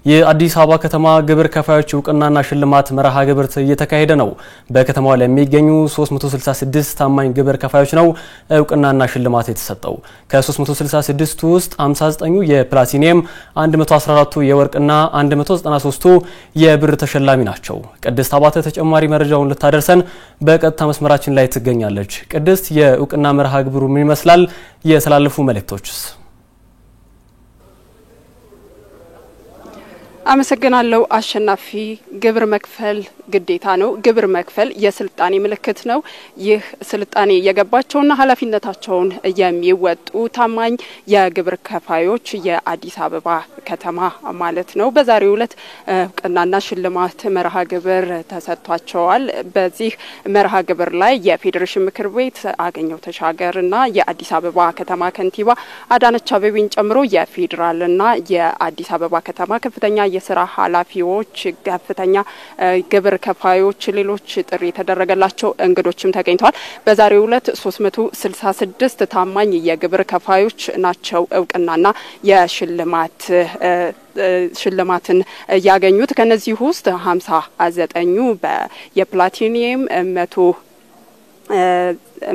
የአዲስ አበባ ከተማ ግብር ከፋዮች እውቅናና ሽልማት መርሃ ግብር እየተካሄደ ነው። በከተማው ላይ የሚገኙ 366 ታማኝ ግብር ከፋዮች ነው እውቅናና ሽልማት የተሰጠው። ከ366 ውስጥ 59ኙ የፕላቲኒየም፣ 114ቱ የወርቅና 193ቱ የብር ተሸላሚ ናቸው። ቅድስት አባተ ተጨማሪ መረጃውን ልታደርሰን በቀጥታ መስመራችን ላይ ትገኛለች። ቅድስት፣ የእውቅና መርሃ ግብሩ ምን ይመስላል? የተላለፉ መልእክቶችስ? አመሰግናለሁ አሸናፊ። ግብር መክፈል ግዴታ ነው። ግብር መክፈል የስልጣኔ ምልክት ነው። ይህ ስልጣኔ የገባቸውና ኃላፊነታቸውን የሚወጡ ታማኝ የግብር ከፋዮች የአዲስ አበባ ከተማ ማለት ነው በዛሬው ዕለት እውቅናና ሽልማት መርሃ ግብር ተሰጥቷቸዋል። በዚህ መርሃ ግብር ላይ የፌዴሬሽን ምክር ቤት አገኘው ተሻገርና የአዲስ አበባ ከተማ ከንቲባ አዳነች አቤቤን ጨምሮ የፌዴራልና የአዲስ አበባ ከተማ ከፍተኛ የስራ ኃላፊዎች፣ ከፍተኛ ግብር ከፋዮች፣ ሌሎች ጥሪ የተደረገላቸው እንግዶችም ተገኝተዋል። በዛሬው ዕለት 366 ታማኝ የግብር ከፋዮች ናቸው እውቅናና ሽልማትን ያገኙት። ከነዚህ ውስጥ 59ኙ የፕላቲኒየም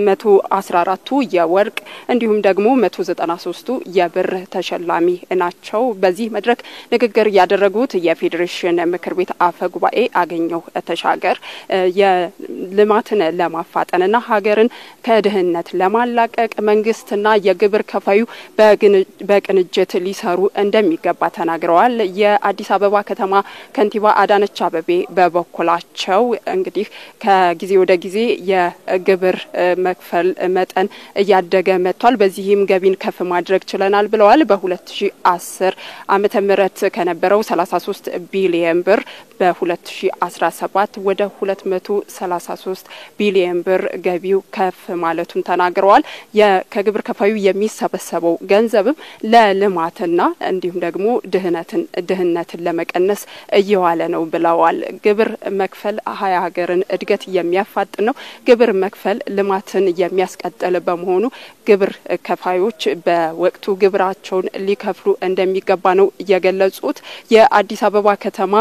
114ቱ የወርቅ እንዲሁም ደግሞ 193ቱ የብር ተሸላሚ ናቸው። በዚህ መድረክ ንግግር ያደረጉት የፌዴሬሽን ምክር ቤት አፈ ጉባኤ አገኘው ተሻገር የልማትን ለማፋጠንና ሀገርን ከድህነት ለማላቀቅ መንግስትና የግብር ከፋዩ በቅንጅት ሊሰሩ እንደሚገባ ተናግረዋል። የአዲስ አበባ ከተማ ከንቲባ አዳነች አቤቤ በበኩላቸው እንግዲህ ከጊዜ ወደ ጊዜ የግብር መክፈል መጠን እያደገ መጥቷል። በዚህም ገቢን ከፍ ማድረግ ችለናል ብለዋል። በ2010 ዓመተ ምህረት ከነበረው 33 ቢሊዮን ብር በ2017 ወደ 233 ቢሊዮን ብር ገቢው ከፍ ማለቱን ተናግረዋል። ከግብር ከፋዩ የሚሰበሰበው ገንዘብም ለልማትና እንዲሁም ደግሞ ድህነትን ለመቀነስ እየዋለ ነው ብለዋል። ግብር መክፈል ሀገርን እድገት የሚያፋጥን ነው። ግብር መክፈል ልማትን የሚያስቀጥል በመሆኑ ግብር ከፋዮች በወቅቱ ግብራቸውን ሊከፍሉ እንደሚገባ ነው የገለጹት። የአዲስ አበባ ከተማ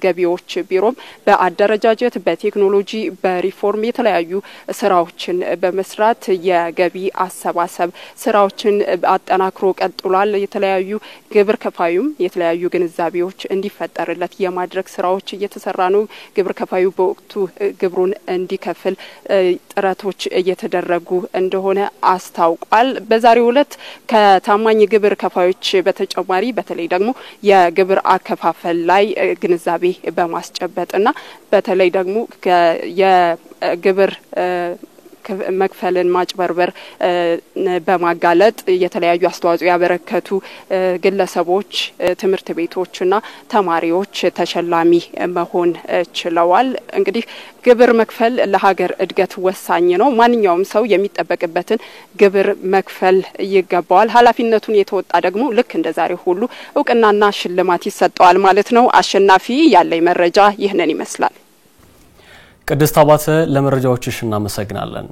ገቢዎች ቢሮም በአደረጃጀት፣ በቴክኖሎጂ፣ በሪፎርም የተለያዩ ስራዎችን በመስራት የገቢ አሰባሰብ ስራዎችን አጠናክሮ ቀጥሏል። የተለያዩ ግብር ከፋዩም የተለያዩ ግንዛቤዎች እንዲፈጠርለት የማድረግ ስራዎች እየተሰራ ነው። ግብር ከፋዩ በወቅቱ ግብሩን እንዲከፍል ጥረቶች እየተደረጉ እንደሆነ አስታውቋል። በዛሬው ዕለት ከታማኝ ግብር ከፋዮች በተጨማሪ በተለይ ደግሞ የግብር አከፋፈል ላይ ግንዛቤ በማስጨበጥና በተለይ ደግሞ የግብር መክፈልን ማጭበርበር በማጋለጥ የተለያዩ አስተዋጽኦ ያበረከቱ ግለሰቦች፣ ትምህርት ቤቶችና ተማሪዎች ተሸላሚ መሆን ችለዋል። እንግዲህ ግብር መክፈል ለሀገር እድገት ወሳኝ ነው። ማንኛውም ሰው የሚጠበቅበትን ግብር መክፈል ይገባዋል። ኃላፊነቱን የተወጣ ደግሞ ልክ እንደዛሬ ሁሉ እውቅናና ሽልማት ይሰጠዋል ማለት ነው። አሸናፊ፣ ያለኝ መረጃ ይህንን ይመስላል። ቅድስት አባተ፣ ለመረጃዎችሽ እናመሰግናለን።